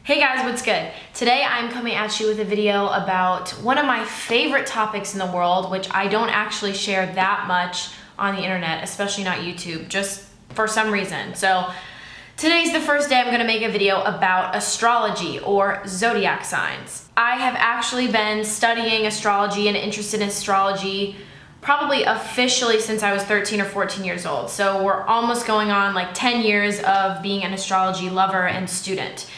Hey guys, what's good? Today I'm coming at you with a video about one of my favorite topics in the world, which I don't actually share that much on the internet, especially not YouTube, just for some reason. So today's the first day I'm gonna make a video about astrology or zodiac signs. I have actually been studying astrology and interested in astrology probably officially since I was 13 or 14 years old. So we're almost going on like 10 years of being an astrology lover and student.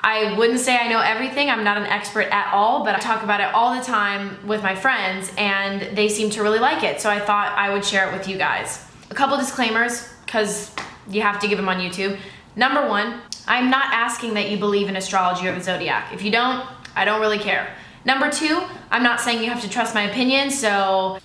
I wouldn't say I know everything, I'm not an expert at all, but I talk about it all the time with my friends and they seem to really like it, so I thought I would share it with you guys. A couple disclaimers, because you have to give them on YouTube. Number one, I'm not asking that you believe in astrology or the zodiac. If you don't, I don't really care. Number two, I'm not saying you have to trust my opinion,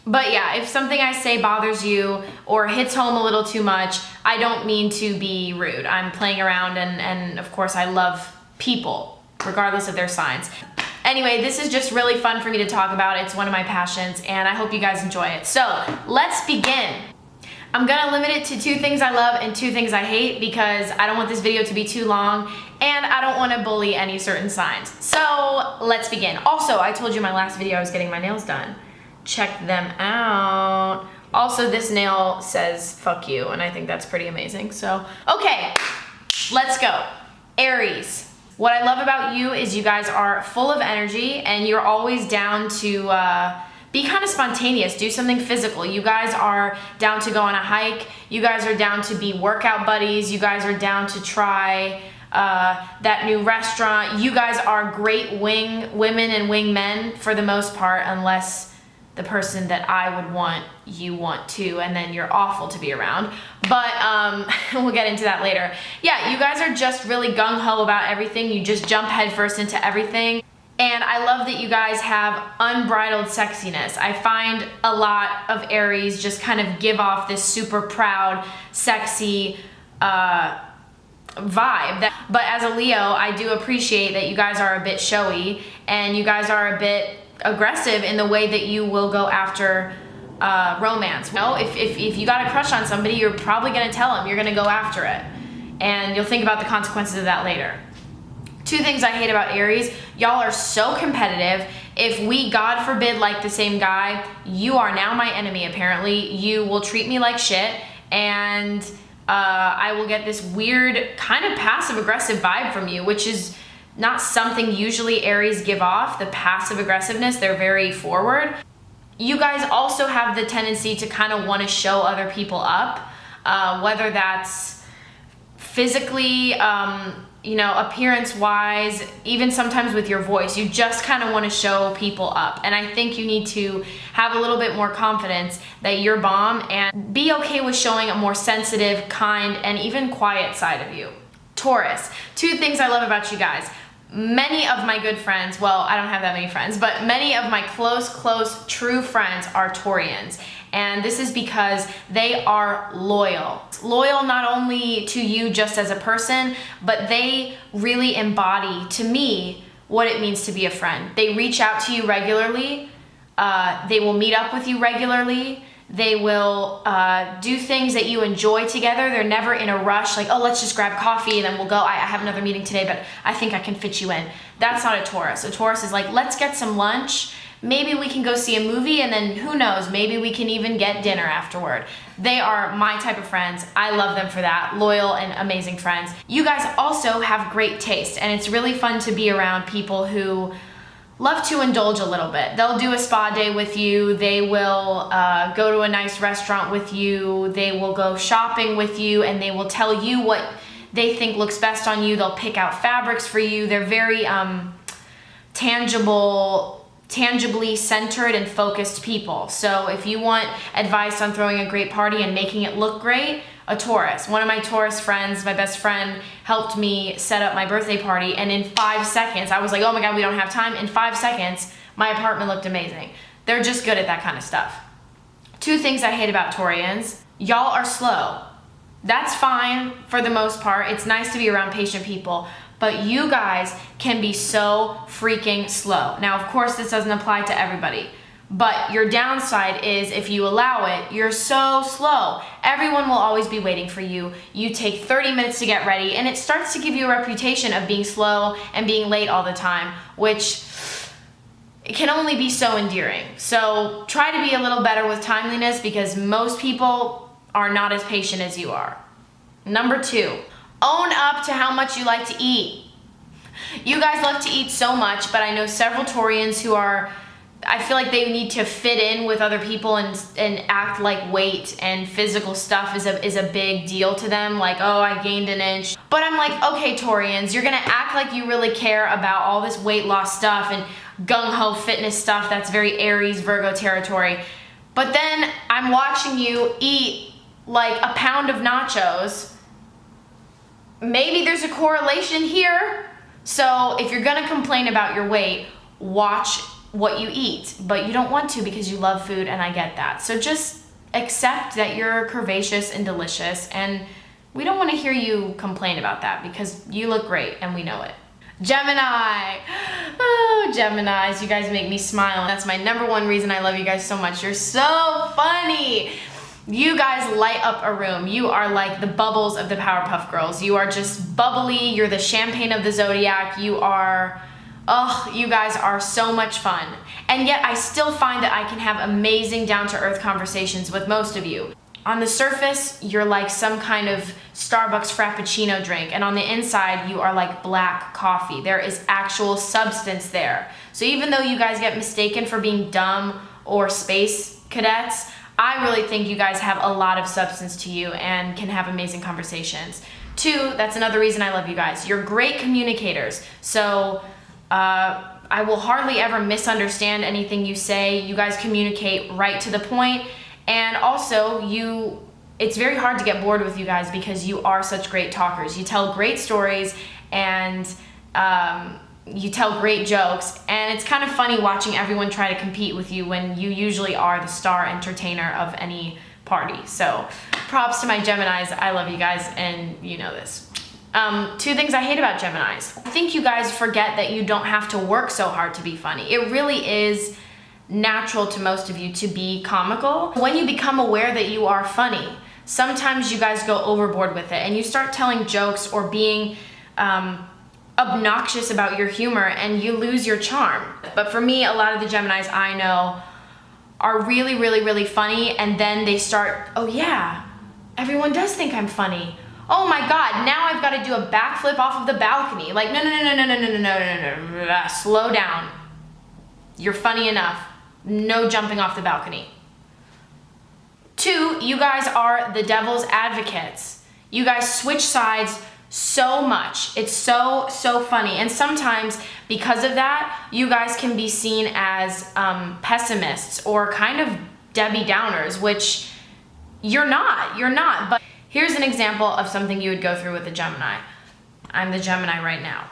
but yeah, if something I say bothers you or hits home a little too much, I don't mean to be rude. I'm playing around and of course I love people, regardless of their signs. Anyway, this is just really fun for me to talk about. It's one of my passions and I hope you guys enjoy it. So let's begin. I'm gonna limit it to 2 things I love and 2 things I hate because I don't want this video to be too long and I don't wanna bully any certain signs. So let's begin. Also, I told you in my last video I was getting my nails done. Check them out. Also, this nail says fuck you and I think that's pretty amazing. So, okay, let's go. Aries. What I love about you is you guys are full of energy and you're always down to be kind of spontaneous, do something physical. You guys are down to go on a hike. You guys are down to be workout buddies. You guys are down to try that new restaurant. You guys are great wing women and wing men for the most part, unless the person that I would want, you want too, and then you're awful to be around. But we'll get into that later. Yeah, you guys are just really gung-ho about everything. You just jump headfirst into everything. And I love that you guys have unbridled sexiness. I find a lot of Aries just kind of give off this super proud, sexy vibe. But as a Leo, I do appreciate that you guys are a bit showy and you guys are a bit aggressive in the way that you will go after romance. You know, if you got a crush on somebody, you're probably gonna tell them, you're gonna go after it. And you'll think about the consequences of that later. 2 things I hate about Aries, y'all are so competitive. If we, God forbid, like the same guy, you are now my enemy apparently. You will treat me like shit and I will get this weird kind of passive aggressive vibe from you, which is not something usually Aries give off, the passive aggressiveness. They're very forward. You guys also have the tendency to kind of want to show other people up, whether that's physically, you know, appearance-wise, even sometimes with your voice. You just kind of want to show people up. And I think you need to have a little bit more confidence that you're bomb and be okay with showing a more sensitive, kind, and even quiet side of you. Taurus. 2 things I love about you guys. Many of my good friends, well, I don't have that many friends, but many of my close, true friends are Taurians. And this is because they are loyal. Loyal not only to you just as a person, but they really embody, to me, what it means to be a friend. They reach out to you regularly. They will meet up with you regularly. They will do things that you enjoy together. They're never in a rush, like, oh, let's just grab coffee and then we'll go. I have another meeting today, but I think I can fit you in. That's not a Taurus. A Taurus is like, let's get some lunch. Maybe we can go see a movie and then who knows, maybe we can even get dinner afterward. They are my type of friends. I love them for that. Loyal and amazing friends. You guys also have great taste and it's really fun to be around people who love to indulge a little bit. They'll do a spa day with you. They will go to a nice restaurant with you. They will go shopping with you and they will tell you what they think looks best on you. They'll pick out fabrics for you. They're very tangibly centered and focused people. So if you want advice on throwing a great party and making it look great, a Taurus. One of my Taurus friends, my best friend, helped me set up my birthday party and in 5 seconds, I was like, oh my God, we don't have time. In 5 seconds, my apartment looked amazing. They're just good at that kind of stuff. 2 things I hate about Taurians. Y'all are slow. That's fine for the most part. It's nice to be around patient people, but you guys can be so freaking slow. Now, of course, this doesn't apply to everybody, But your downside is if you allow it, you're so slow. Everyone will always be waiting for you. You take 30 minutes to get ready, and it starts to give you a reputation of being slow and being late all the time, which it can only be so endearing. So try to be a little better with timeliness, because most people are not as patient as you are. Number 2, own up to how much you like to eat. You guys love to eat so much, but I know several Taurians who are, I feel like they need to fit in with other people and act like weight and physical stuff is a big deal to them. Like, oh, I gained an inch. But I'm like, okay, Taurians, you're gonna act like you really care about all this weight loss stuff and gung-ho fitness stuff. That's very Aries, Virgo territory. But then I'm watching you eat like a pound of nachos. Maybe there's a correlation here. So if you're gonna complain about your weight, watch what you eat, but you don't want to because you love food, and I get that. So just accept that you're curvaceous and delicious, and we don't want to hear you complain about that because you look great and we know it. Gemini. Oh, Geminis, you guys make me smile. That's my number 1 reason I love you guys so much. You're so funny. You guys light up a room. You are like the bubbles of the Powerpuff Girls. You are just bubbly. You're the champagne of the Zodiac. You are, oh, you guys are so much fun. And yet I still find that I can have amazing down-to-earth conversations with most of you. On the surface, you're like some kind of Starbucks Frappuccino drink, and on the inside, you are like black coffee. There is actual substance there. So even though you guys get mistaken for being dumb or space cadets, I really think you guys have a lot of substance to you and can have amazing conversations. 2, that's another reason I love you guys. You're great communicators. So I will hardly ever misunderstand anything you say. You guys communicate right to the point. And also, it's very hard to get bored with you guys because you are such great talkers. You tell great stories, and you tell great jokes, and it's kind of funny watching everyone try to compete with you when you usually are the star entertainer of any party. So props to my Geminis. I love you guys, and you know this. 2 things I hate about Geminis. I think you guys forget that you don't have to work so hard to be funny. It really is natural to most of you to be comical. When you become aware that you are funny, sometimes you guys go overboard with it and you start telling jokes or being obnoxious about your humor, and you lose your charm. But for me, a lot of the Geminis I know are really, really, really funny, and then they start, oh yeah, everyone does think I'm funny. Oh my God, now I've got to do a backflip off of the balcony. Like, no, slow down. You're funny enough. No jumping off the balcony. 2, you guys are the devil's advocates. You guys switch sides so much. It's so funny. And sometimes because of that, you guys can be seen as pessimists or kind of Debbie Downers, which you're not. But here's an example of something you would go through with a Gemini. I'm the Gemini right now.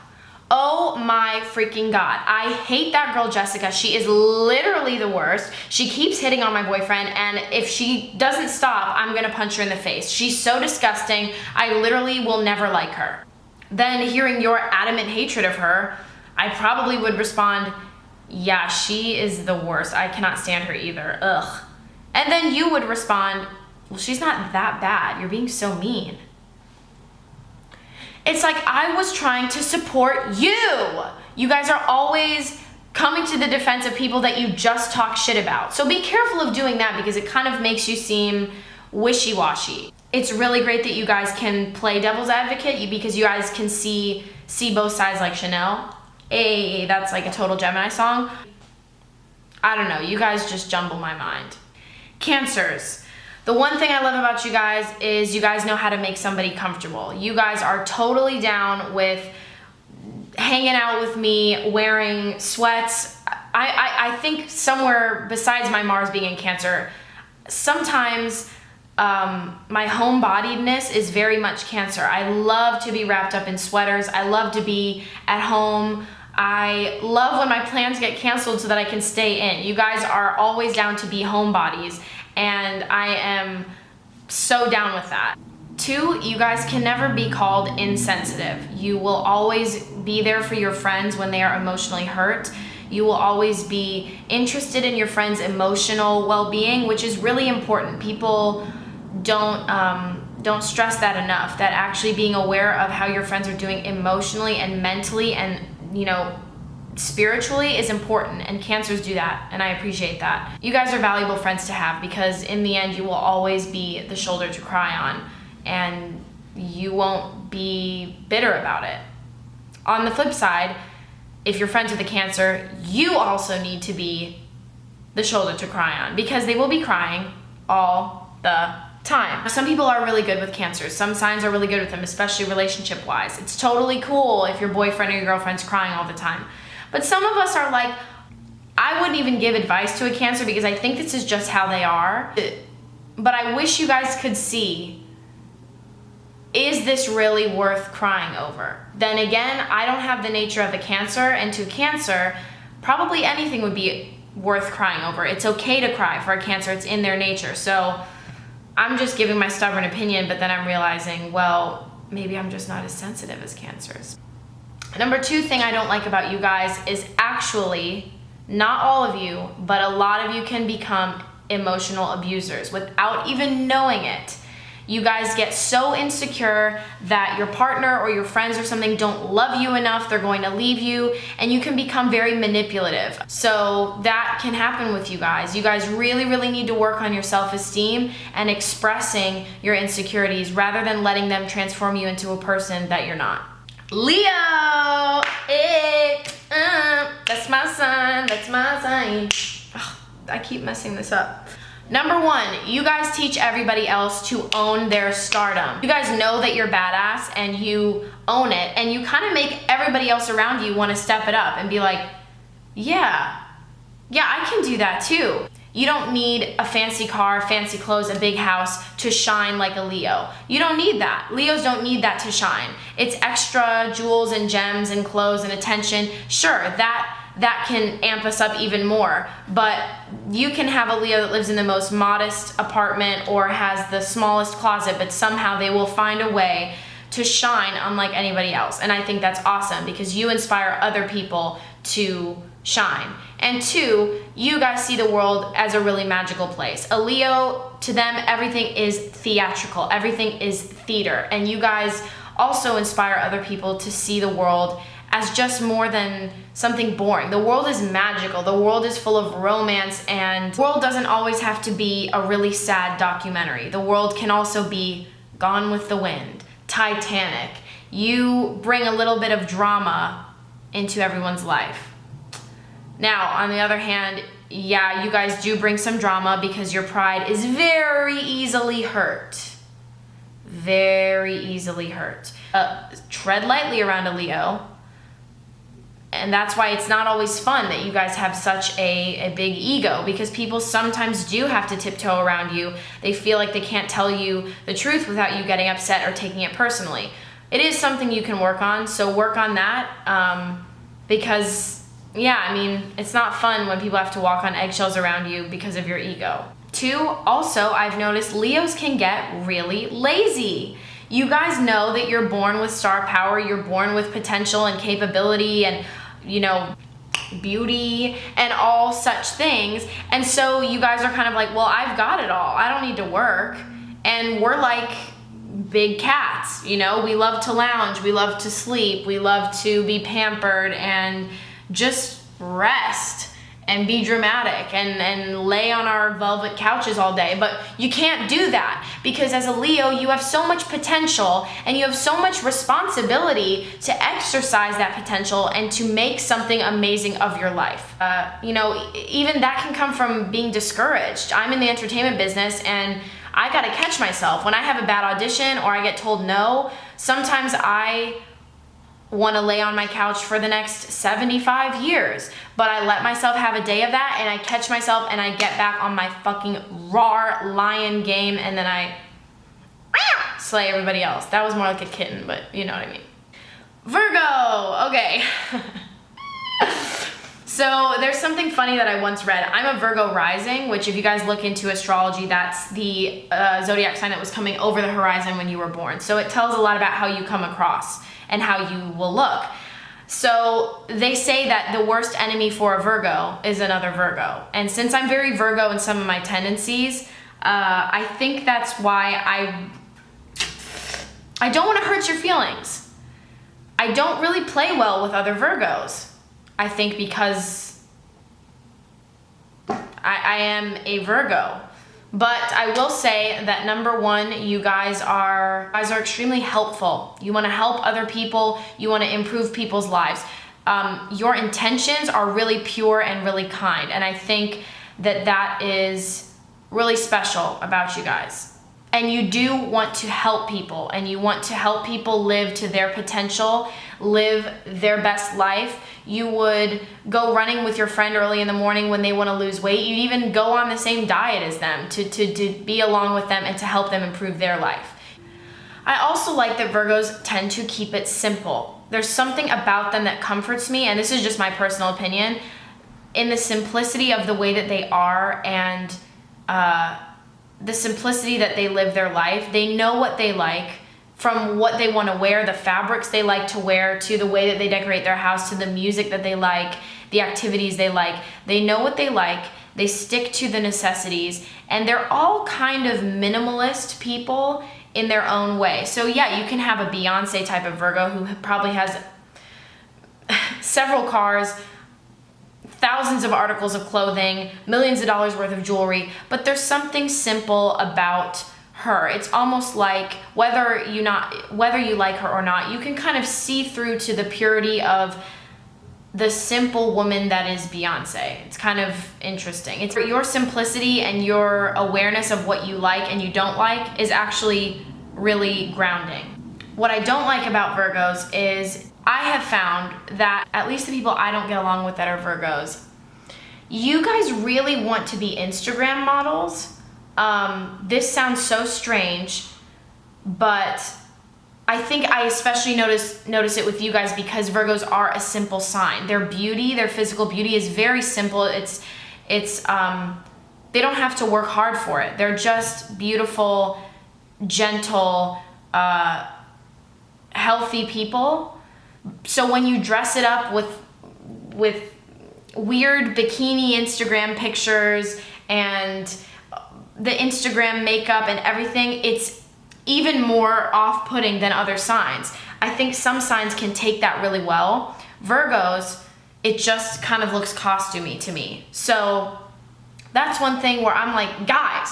Oh my freaking God. I hate that girl, Jessica. She is literally the worst. She keeps hitting on my boyfriend, and if she doesn't stop, I'm gonna punch her in the face. She's so disgusting. I literally will never like her. Then hearing your adamant hatred of her, I probably would respond, yeah, she is the worst. I cannot stand her either. Ugh. And then you would respond, well, she's not that bad. You're being so mean. It's like I was trying to support you. You guys are always coming to the defense of people that you just talk shit about. So be careful of doing that, because it kind of makes you seem wishy-washy. It's really great that you guys can play devil's advocate because you guys can see both sides, like Chanel. Hey, that's like a total Gemini song. I don't know, you guys just jumble my mind. Cancers. The one thing I love about you guys is you guys know how to make somebody comfortable. You guys are totally down with hanging out with me, wearing sweats. I think somewhere besides my Mars being in Cancer, sometimes my homebodiedness is very much Cancer. I love to be wrapped up in sweaters. I love to be at home. I love when my plans get canceled so that I can stay in. You guys are always down to be homebodies, and I am so down with that. 2, you guys can never be called insensitive. You will always be there for your friends when they are emotionally hurt. You will always be interested in your friend's emotional well-being, which is really important. People don't stress that enough, that actually being aware of how your friends are doing emotionally and mentally and, you know, spiritually is important, and Cancers do that, and I appreciate that. You guys are valuable friends to have, because in the end you will always be the shoulder to cry on, and you won't be bitter about it. On the flip side, if you're friends with a Cancer, you also need to be the shoulder to cry on, because they will be crying all the time. Some people are really good with Cancers. Some signs are really good with them, especially relationship wise. It's totally cool if your boyfriend or your girlfriend's crying all the time. But some of us are like, I wouldn't even give advice to a Cancer because I think this is just how they are. But I wish you guys could see, is this really worth crying over? Then again, I don't have the nature of a Cancer, and to Cancer, probably anything would be worth crying over. It's okay to cry for a Cancer, it's in their nature. So I'm just giving my stubborn opinion, but then I'm realizing, well, maybe I'm just not as sensitive as Cancers. Number 2 thing I don't like about you guys is actually, not all of you, but a lot of you can become emotional abusers without even knowing it. You guys get so insecure that your partner or your friends or something don't love you enough, they're going to leave you, and you can become very manipulative. So that can happen with you guys. You guys really, really need to work on your self-esteem and expressing your insecurities rather than letting them transform you into a person that you're not. Leo, that's my sign, that's my sign. Ugh, I keep messing this up. Number 1, you guys teach everybody else to own their stardom. You guys know that you're badass and you own it, and you kind of make everybody else around you want to step it up and be like, yeah, I can do that too. You don't need a fancy car, fancy clothes, a big house to shine like a Leo. You don't need that. Leos don't need that to shine. It's extra jewels and gems and clothes and attention. Sure, that can amp us up even more, but you can have a Leo that lives in the most modest apartment or has the smallest closet, but somehow they will find a way to shine unlike anybody else. And I think that's awesome because you inspire other people to shine. And 2, you guys see the world as a really magical place. A Leo, to them, everything is theatrical, everything is theater, and you guys also inspire other people to see the world as just more than something boring. The world is magical, the world is full of romance, and the world doesn't always have to be a really sad documentary. The world can also be Gone with the Wind, Titanic. You bring a little bit of drama into everyone's life. Now, on the other hand, yeah, you guys do bring some drama because your pride is very easily hurt. Very easily hurt. Tread lightly around a Leo. And that's why it's not always fun that you guys have such a big ego, because people sometimes do have to tiptoe around you. They feel like they can't tell you the truth without you getting upset or taking it personally. It is something you can work on, so work on that because, yeah, I mean, it's not fun when people have to walk on eggshells around you because of your ego. 2, also, I've noticed Leos can get really lazy. You guys know that you're born with star power, you're born with potential and capability and, you know, beauty and all such things. And so you guys are kind of like, well, I've got it all. I don't need to work. And we're like big cats, you know? We love to lounge, we love to sleep, we love to be pampered and just rest and be dramatic and lay on our velvet couches all day. But you can't do that because as a Leo, you have so much potential and you have so much responsibility to exercise that potential and to make something amazing of your life. You know, even that can come from being discouraged. I'm in the entertainment business and I gotta catch myself. When I have a bad audition or I get told no, sometimes I want to lay on my couch for the next 75 years, but I let myself have a day of that and I catch myself and I get back on my fucking raw lion game and then I slay everybody else. That was more like a kitten, but you know what I mean. Virgo, okay. So there's something funny that I once read. I'm a Virgo rising, which if you guys look into astrology, that's the zodiac sign that was coming over the horizon when you were born. So it tells a lot about how you come across and how you will look. So they say that the worst enemy for a Virgo is another Virgo. And since I'm very Virgo in some of my tendencies, I think that's why I don't want to hurt your feelings. I don't really play well with other Virgos. I think because I am a Virgo. But I will say that number one, you guys are extremely helpful. You want to help other people. You want to improve people's lives. Your intentions are really pure and really kind. And I think that that is really special about you guys. And you do want to help people, and you want to help people live to their potential, live their best life. You would go running with your friend early in the morning when they want to lose weight. You'd even go on the same diet as them to be along with them and to help them improve their life. I also like that Virgos tend to keep it simple. There's something about them that comforts me, and this is just my personal opinion, in the simplicity of the way that they are and the simplicity that they live their life. They know what they like, from what they want to wear, the fabrics they like to wear, to the way that they decorate their house, to the music that they like, the activities they like. They know what they like, they stick to the necessities, and they're all kind of minimalist people in their own way. So yeah, you can have a Beyonce type of Virgo who probably has several cars, thousands of articles of clothing, millions of dollars worth of jewelry, but there's something simple about her. It's almost like whether you like her or not, you can kind of see through to the purity of the simple woman that is Beyonce. It's kind of interesting. It's your simplicity and your awareness of what you like and you don't like is actually really grounding. What I don't like about Virgos is I have found that at least the people I don't get along with that are Virgos, you guys really want to be Instagram models. This sounds so strange, but I think I especially notice it with you guys because Virgos are a simple sign. Their beauty, their physical beauty is very simple. It's they don't have to work hard for it. They're just beautiful, gentle, healthy people. So when you dress it up with weird bikini Instagram pictures and the Instagram makeup and everything, it's even more off-putting than other signs. I think some signs can take that really well. Virgos, it just kind of looks costumey to me. So that's one thing where I'm like, guys,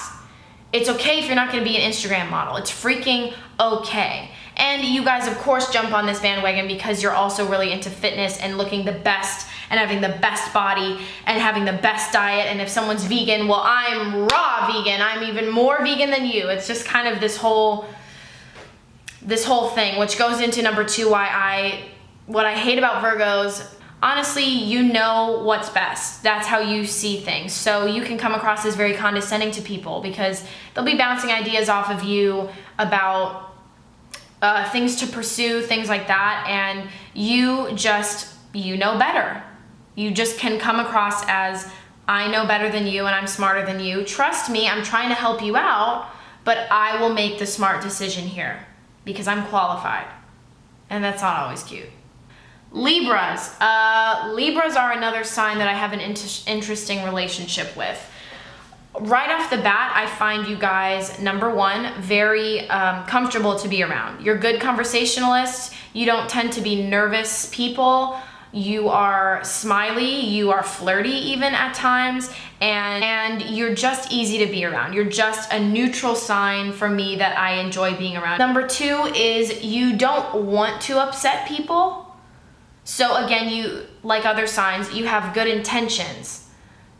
it's okay if you're not gonna be an Instagram model. It's freaking okay. And you guys, of course, jump on this bandwagon because you're also really into fitness and looking the best and having the best body and having the best diet. And if someone's vegan, well, I'm raw vegan. I'm even more vegan than you. It's just kind of this whole thing, which goes into number two, what I hate about Virgos. Honestly, you know what's best. That's how you see things. So you can come across as very condescending to people because they'll be bouncing ideas off of you about things to pursue, things like that, and you know better. You just can come across as, I know better than you and I'm smarter than you. Trust me, I'm trying to help you out, but I will make the smart decision here because I'm qualified. And that's not always cute. Libras. Libras are another sign that I have an interesting relationship with. Right off the bat, I find you guys, number one, very comfortable to be around. You're good conversationalists. You don't tend to be nervous people. You are smiley. You are flirty even at times. And you're just easy to be around. You're just a neutral sign for me that I enjoy being around. Number two is you don't want to upset people. So again, you, like other signs, you have good intentions.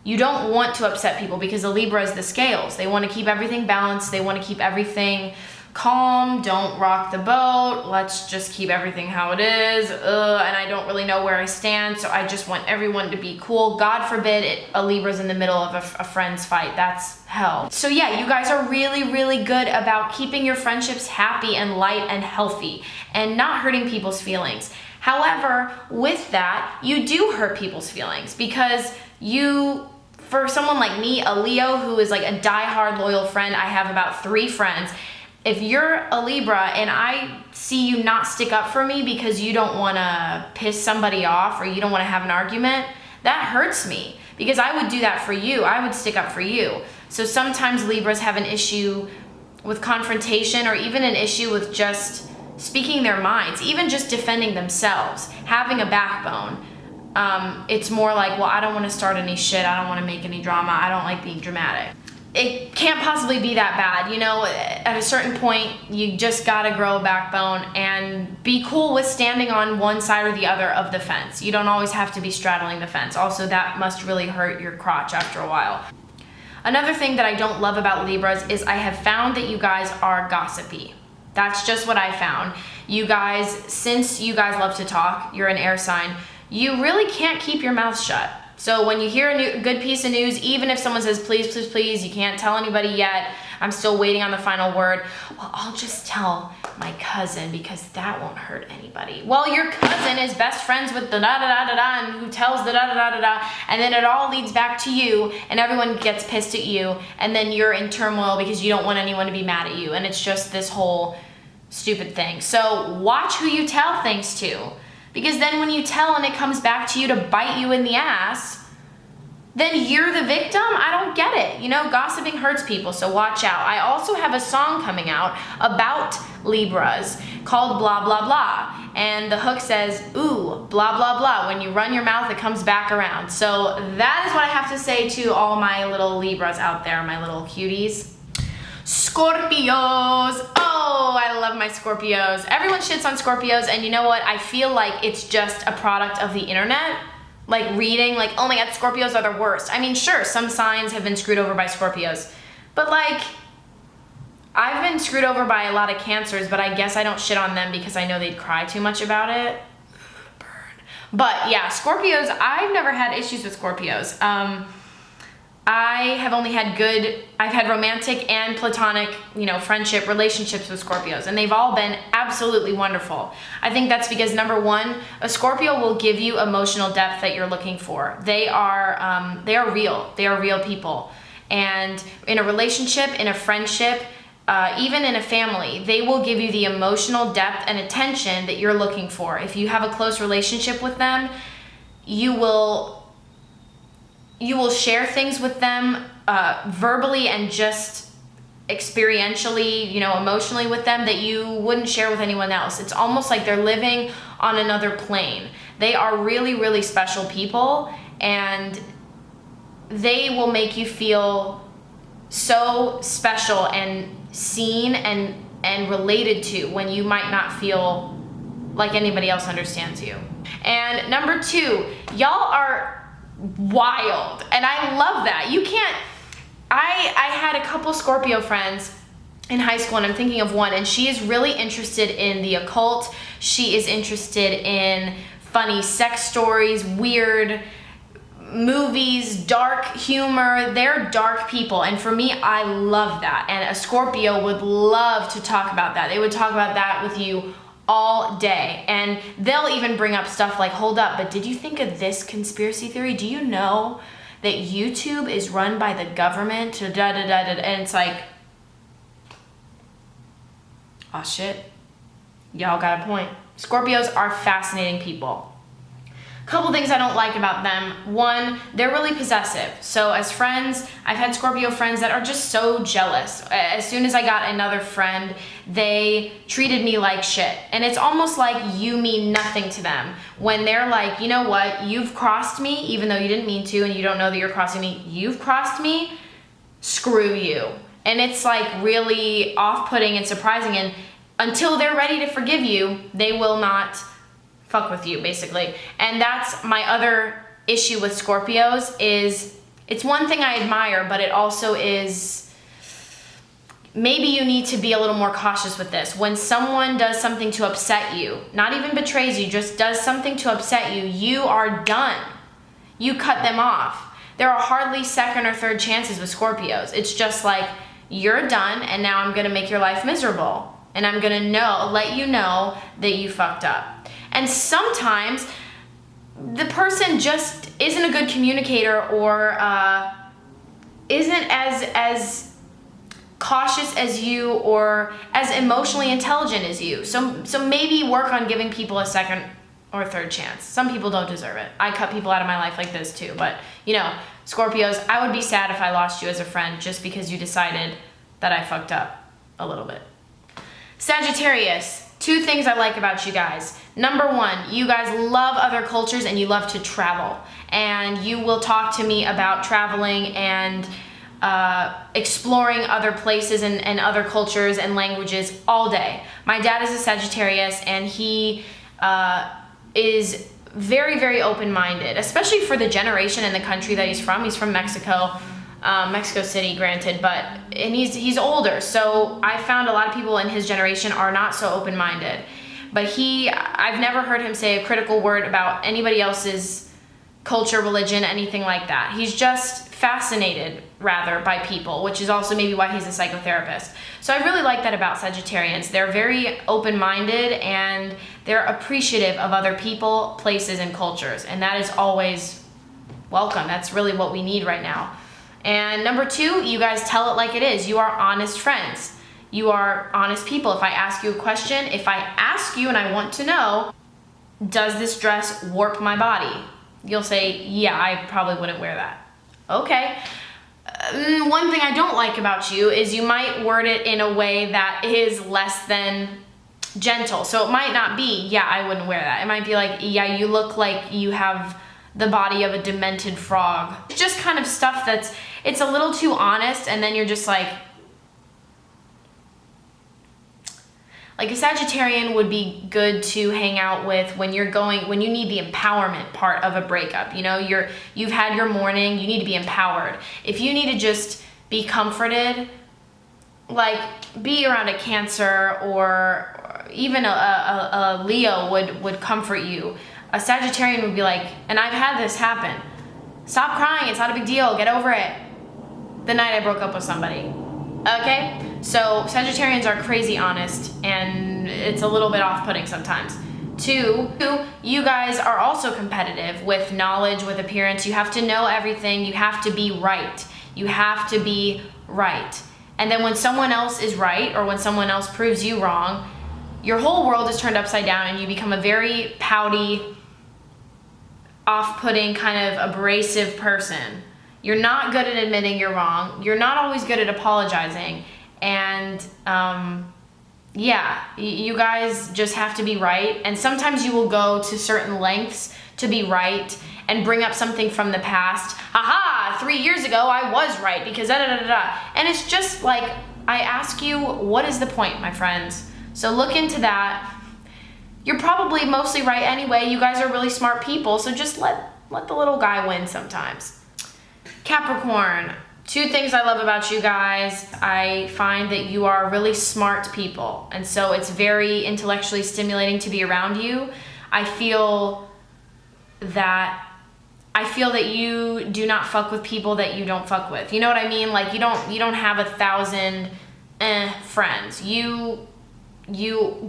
You don't want to upset people because the Libra is the scales. They want to keep everything balanced. They want to keep everything calm. Don't rock the boat. Let's just keep everything how it is. And I don't really know where I stand, so I just want everyone to be cool. God forbid a Libra's in the middle of a friend's fight. That's hell. So yeah, you guys are really, really good about keeping your friendships happy and light and healthy and not hurting people's feelings. However, with that, you do hurt people's feelings because for someone like me, a Leo who is like a diehard loyal friend, I have about 3 friends. If you're a Libra and I see you not stick up for me because you don't want to piss somebody off or you don't want to have an argument, that hurts me because I would do that for you. I would stick up for you. So sometimes Libras have an issue with confrontation or even an issue with just speaking their minds, even just defending themselves, having a backbone. It's more like, well, I don't want to start any shit. I don't want to make any drama. I don't like being dramatic. It can't possibly be that bad. You know, at a certain point, you just gotta grow a backbone and be cool with standing on one side or the other of the fence. You don't always have to be straddling the fence. Also, that must really hurt your crotch after a while. Another thing that I don't love about Libras is I have found that you guys are gossipy. That's just what I found. You guys, since you guys love to talk, you're an air sign, you really can't keep your mouth shut. So when you hear a good piece of news, even if someone says, please, please, please, you can't tell anybody yet, I'm still waiting on the final word. Well, I'll just tell my cousin because that won't hurt anybody. Well, your cousin is best friends with the da-da-da-da-da and who tells the da-da-da-da-da, and then it all leads back to you and everyone gets pissed at you and then you're in turmoil because you don't want anyone to be mad at you, and it's just this whole stupid thing. So watch who you tell things to. Because then when you tell and it comes back to you to bite you in the ass, then you're the victim? I don't get it. You know, gossiping hurts people, so watch out. I also have a song coming out about Libras called Blah Blah Blah. And the hook says, ooh, blah blah blah. When you run your mouth, it comes back around. So that is what I have to say to all my little Libras out there, my little cuties. Scorpios. Oh, I love my Scorpios. Everyone shits on Scorpios, and you know what? I feel like it's just a product of the internet. Like reading, like, oh my god, Scorpios are the worst. I mean, sure, some signs have been screwed over by Scorpios, but like, I've been screwed over by a lot of Cancers, but I guess I don't shit on them because I know they'd cry too much about it. Burn. But yeah, Scorpios, I've never had issues with Scorpios. I have only had I've had romantic and platonic, you know, friendship relationships with Scorpios, and they've all been absolutely wonderful. I think that's because, number one, a Scorpio will give you emotional depth that you're looking for. They are real. They are real people. And in a relationship, in a friendship, even in a family, they will give you the emotional depth and attention that you're looking for. If you have a close relationship with them, you will share things with them verbally and just experientially, you know, emotionally with them that you wouldn't share with anyone else. It's almost like they're living on another plane. They are really, really special people, and they will make you feel so special and seen and related to when you might not feel like anybody else understands you. And number two, y'all are wild, and I love that. You can't, I had a couple Scorpio friends in high school, and I'm thinking of one, and she is really interested in the occult. She is interested in funny sex stories, weird movies, dark humor. They're dark people, and for me, I love that, and a Scorpio would love to talk about that. They would talk about that with you all day, and they'll even bring up stuff like, hold up, but did you think of this conspiracy theory? Do you know that YouTube is run by the government? And it's like, oh shit, y'all got a point. Scorpios are fascinating people. Couple things I don't like about them. One, they're really possessive. So as friends, I've had Scorpio friends that are just so jealous. As soon as I got another friend, they treated me like shit. And it's almost like you mean nothing to them. When they're like, you know what, you've crossed me, even though you didn't mean to, and you don't know that you're crossing me, you've crossed me, screw you. And it's like really off-putting and surprising, and until they're ready to forgive you, they will not fuck with you, basically. And that's my other issue with Scorpios, is it's one thing I admire, but it also is, maybe you need to be a little more cautious with this. When someone does something to upset you, not even betrays you, just does something to upset you, you are done. You cut them off. There are hardly second or third chances with Scorpios. It's just like, you're done, and now I'm gonna make your life miserable. And I'm gonna let you know that you fucked up. And sometimes the person just isn't a good communicator, or isn't as cautious as you or as emotionally intelligent as you. So maybe work on giving people a second or third chance. Some people don't deserve it. I cut people out of my life like this too, but you know, Scorpios, I would be sad if I lost you as a friend just because you decided that I fucked up a little bit. Sagittarius, 2 things I like about you guys. Number 1, you guys love other cultures and you love to travel. And you will talk to me about traveling and exploring other places and other cultures and languages all day. My dad is a Sagittarius and he is very, very open-minded, especially for the generation and the country that he's from. He's from Mexico, Mexico City, granted, and he's older. So I found a lot of people in his generation are not so open-minded. But I've never heard him say a critical word about anybody else's culture, religion, anything like that. He's just fascinated, rather, by people, which is also maybe why he's a psychotherapist. So I really like that about Sagittarians. They're very open-minded and they're appreciative of other people, places, and cultures. And that is always welcome. That's really what we need right now. And number 2, you guys tell it like it is. You are honest friends. You are honest people. If I ask you a question, if I ask you and I want to know, does this dress warp my body? You'll say, yeah, I probably wouldn't wear that. Okay. One thing I don't like about you is you might word it in a way that is less than gentle. So it might not be, yeah, I wouldn't wear that. It might be like, yeah, you look like you have the body of a demented frog. It's just kind of stuff it's a little too honest, and then you're just like a Sagittarian would be good to hang out with when you need the empowerment part of a breakup. You know, you've had your morning, you need to be empowered. If you need to just be comforted, like be around a Cancer or even a Leo would comfort you. A Sagittarian would be like, and I've had this happen, stop crying, it's not a big deal, get over it. The night I broke up with somebody. Okay? So Sagittarians are crazy honest, and it's a little bit off-putting sometimes. 2, you guys are also competitive with knowledge, with appearance. You have to know everything. You have to be right. You have to be right. And then when someone else is right, or when someone else proves you wrong, your whole world is turned upside down and you become a very pouty, off-putting, kind of abrasive person. You're not good at admitting you're wrong. You're not always good at apologizing. And yeah, you guys just have to be right. And sometimes you will go to certain lengths to be right and bring up something from the past. Haha, 3 years ago I was right because da da da da. And it's just like, I ask you, what is the point, my friends? So look into that. You're probably mostly right anyway. You guys are really smart people, so just let the little guy win sometimes. Capricorn, 2 things I love about you guys. I find that you are really smart people, and so it's very intellectually stimulating to be around you. I feel that you do not fuck with people that you don't fuck with. You know what I mean? Like you don't have 1,000 friends. You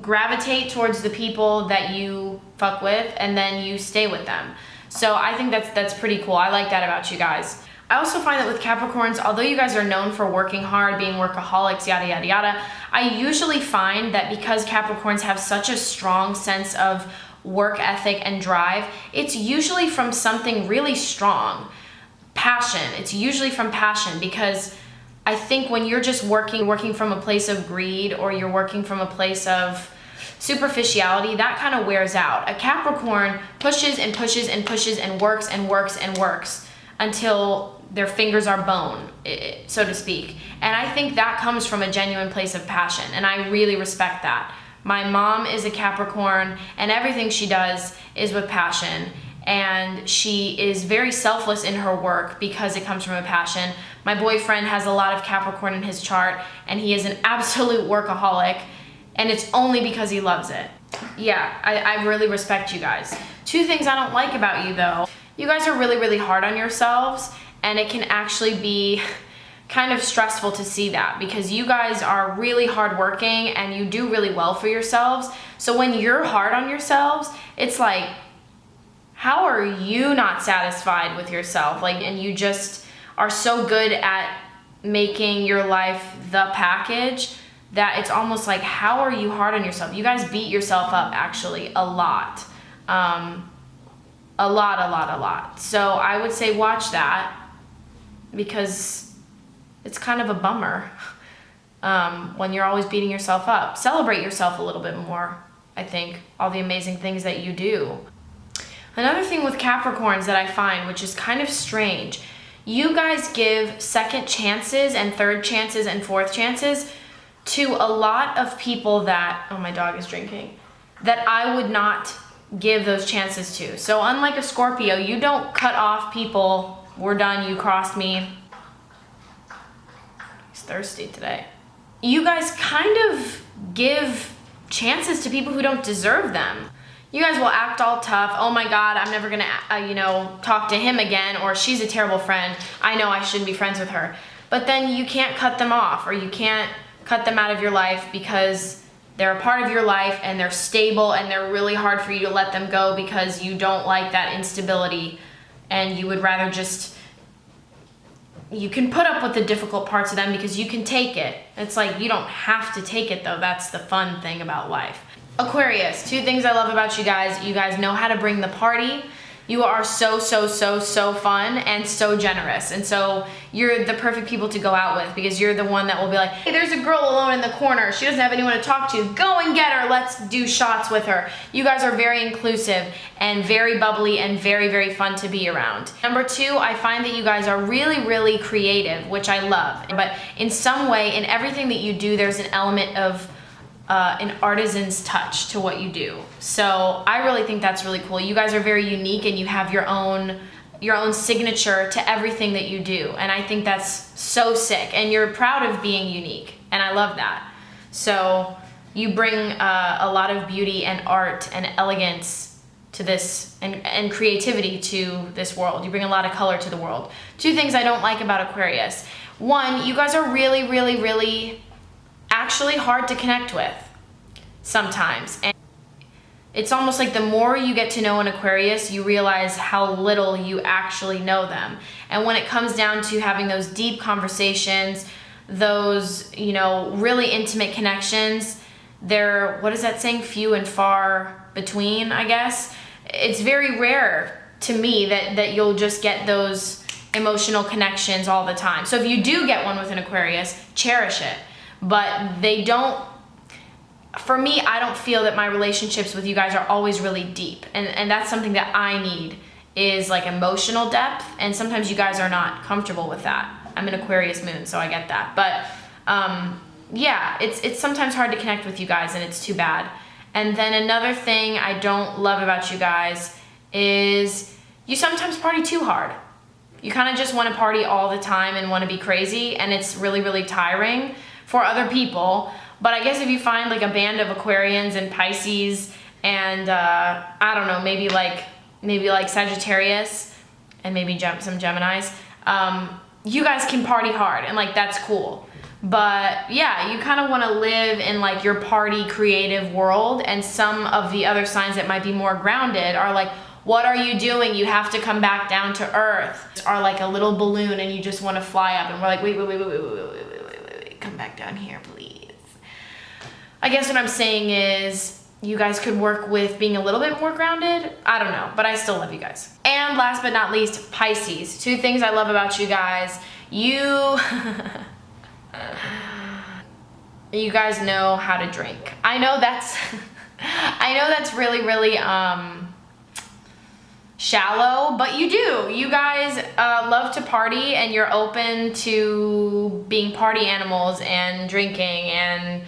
gravitate towards the people that you fuck with, and then you stay with them. So I think that's pretty cool. I like that about you guys. I also find that with Capricorns, although you guys are known for working hard, being workaholics, yada, yada, yada, I usually find that because Capricorns have such a strong sense of work ethic and drive, it's usually from something really strong. Passion. It's usually from passion, because I think when you're just working from a place of greed, or you're working from a place of superficiality, that kind of wears out. A Capricorn pushes and pushes and pushes and works and works and works until their fingers are bone, so to speak. And I think that comes from a genuine place of passion, and I really respect that. My mom is a Capricorn, and everything she does is with passion, and she is very selfless in her work because it comes from a passion. My boyfriend has a lot of Capricorn in his chart, and he is an absolute workaholic, and it's only because he loves it. Yeah, I really respect you guys. 2 things I don't like about you though. You guys are really, really hard on yourselves, and it can actually be kind of stressful to see that, because you guys are really hardworking and you do really well for yourselves. So when you're hard on yourselves, it's like, how are you not satisfied with yourself? Like, and you just are so good at making your life the package that it's almost like, how are you hard on yourself? You guys beat yourself up actually a lot. A lot. So I would say watch that, because it's kind of a bummer when you're always beating yourself up. Celebrate yourself a little bit more, I think, all the amazing things that you do. Another thing with Capricorns that I find, which is kind of strange, you guys give second chances and third chances and fourth chances to a lot of people that, oh, my dog is drinking, that I would not give those chances to. So unlike a Scorpio, you don't cut off people, we're done, you crossed me. He's thirsty today. You guys kind of give chances to people who don't deserve them. You guys will act all tough. Oh my God, I'm never gonna, talk to him again, or she's a terrible friend. I know I shouldn't be friends with her. But then you can't cut them off, or you can't cut them out of your life because they're a part of your life and they're stable and they're really hard for you to let them go because you don't like that instability and you would rather just, you can put up with the difficult parts of them because you can take it. It's like, you don't have to take it though. That's the fun thing about life. Aquarius, two things I love about you guys. You guys know how to bring the party. You are so fun and so generous. And so you're the perfect people to go out with, because you're the one that will be like, hey, there's a girl alone in the corner. She doesn't have anyone to talk to. Go and get her. Let's do shots with her. You guys are very inclusive and very bubbly and very fun to be around. Number two, I find that you guys are really creative, which I love. But in some way, in everything that you do, there's an element of an artisan's touch to what you do. So I really think that's really cool. You guys are very unique and you have your own signature to everything that you do. And I think that's so sick. And you're proud of being unique. And I love that. So you bring a lot of beauty and art and elegance to this, and creativity to this world. You bring a lot of color to the world. Two things I don't like about Aquarius. One, you guys are really actually hard to connect with sometimes. And it's almost like the more you get to know an Aquarius, you realize how little you actually know them. And when it comes down to having those deep conversations, those, really intimate connections, they're, what is that saying? Few and far between, I guess. It's very rare to me that you'll just get those emotional connections all the time. So if you do get one with an Aquarius, cherish it. But they don't, for me, I don't feel that my relationships with you guys are always really deep. And that's something that I need, is like emotional depth. And sometimes you guys are not comfortable with that. I'm an Aquarius moon, so I get that. But yeah, it's sometimes hard to connect with you guys, and it's too bad. And then another thing I don't love about you guys is you sometimes party too hard. You kind of just want to party all the time and want to be crazy, and it's really tiring for other people. But I guess if you find like a band of Aquarians and Pisces and I don't know, maybe like Sagittarius and maybe some Geminis, you guys can party hard, and like that's cool. But yeah, you kind of want to live in like your party creative world, and some of the other signs that might be more grounded are like, what are you doing? You have to come back down to earth. Are like a little balloon and you just want to fly up, and we're like, wait, come back down here, please. I guess what I'm saying is you guys could work with being a little bit more grounded. I don't know, but I still love you guys. And last but not least, Pisces. Two things I love about you guys. You guys know how to drink. I know that's really shallow, but you do. You guys love to party, and you're open to being party animals and drinking and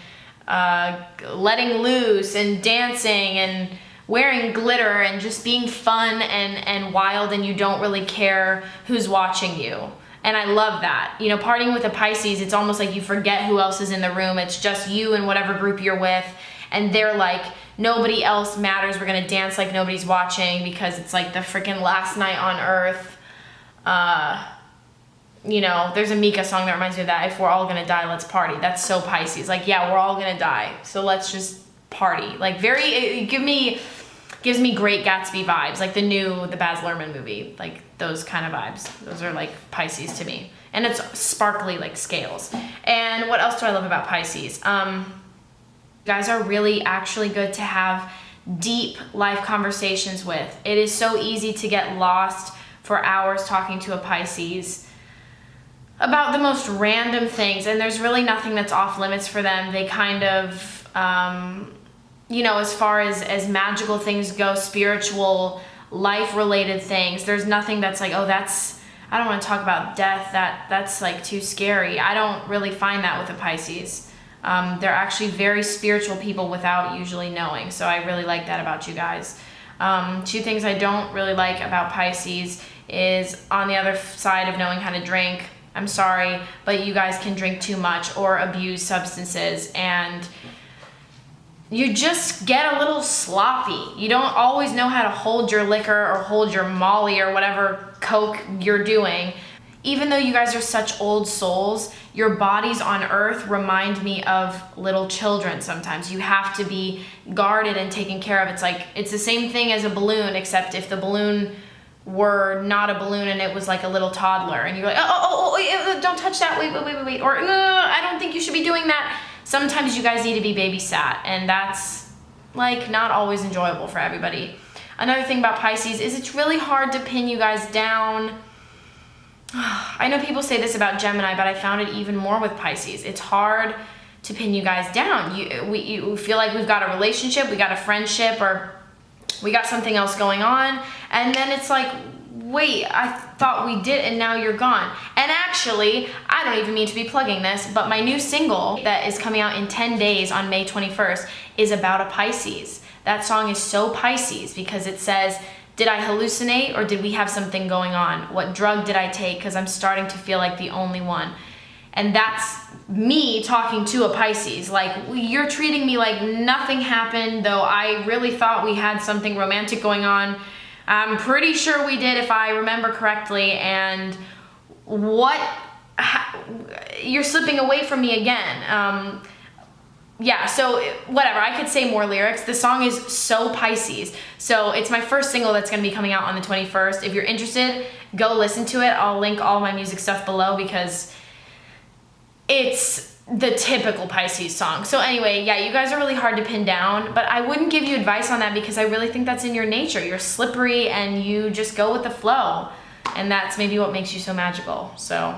letting loose and dancing and wearing glitter and just being fun and wild, and you don't really care who's watching you. And I love that. Partying with a Pisces, it's almost like you forget who else is in the room. It's just you and whatever group you're with, and they're like, nobody else matters. We're gonna dance like nobody's watching because it's like the freaking last night on earth. There's a Mika song that reminds me of that. If we're all gonna die, let's party. That's so Pisces. Like, yeah, we're all gonna die, so let's just party. Like, it gives me Great Gatsby vibes, like the Baz Luhrmann movie, like those kind of vibes. Those are like Pisces to me. and it's sparkly like scales. And what else do I love about Pisces? You guys are really actually good to have deep life conversations with. It is so easy to get lost for hours talking to a Pisces about the most random things, and there's really nothing that's off limits for them. They kind of, you know, as far as magical things go, spiritual, life-related things, there's nothing that's like, oh, that's, I don't want to talk about death, that's like too scary. I don't really find that with a Pisces. They're actually very spiritual people without usually knowing, so I really like that about you guys. Two things I don't really like about Pisces is on the other side of knowing how to drink. I'm sorry, but you guys can drink too much or abuse substances, and you just get a little sloppy. You don't always know how to hold your liquor or hold your Molly or whatever Coke you're doing. Even though you guys are such old souls, your bodies on earth remind me of little children sometimes. You have to be guarded and taken care of. It's like, it's the same thing as a balloon, except if the balloon were not a balloon and it was like a little toddler, and you're like, oh, don't touch that, wait, or no, I don't think you should be doing that. Sometimes you guys need to be babysat, and that's like not always enjoyable for everybody. Another thing about Pisces is it's really hard to pin you guys down. I know people say this about Gemini, but I found it even more with Pisces. It's hard to pin you guys down. You feel like we've got a relationship, we got a friendship, or we got something else going on, and then it's like, wait, I thought we did, and now you're gone. And actually, I don't even mean to be plugging this, but my new single that is coming out in 10 days on May 21st is about a Pisces. That song is so Pisces because it says, did I hallucinate or did we have something going on? What drug did I take? Because I'm starting to feel like the only one. And that's me talking to a Pisces. Like, you're treating me like nothing happened, though I really thought we had something romantic going on. I'm pretty sure we did, if I remember correctly. And you're slipping away from me again. Yeah, so whatever, I could say more lyrics. The song is so Pisces. So it's my first single that's gonna be coming out on the 21st. If you're interested, go listen to it. I'll link all my music stuff below because it's the typical Pisces song. So anyway, yeah, you guys are really hard to pin down, but I wouldn't give you advice on that because I really think that's in your nature. You're slippery and you just go with the flow. And that's maybe what makes you so magical. So,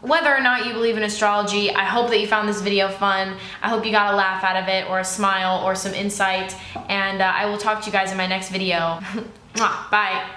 whether or not you believe in astrology, I hope that you found this video fun. I hope you got a laugh out of it, or a smile, or some insight. And I will talk to you guys in my next video. Bye.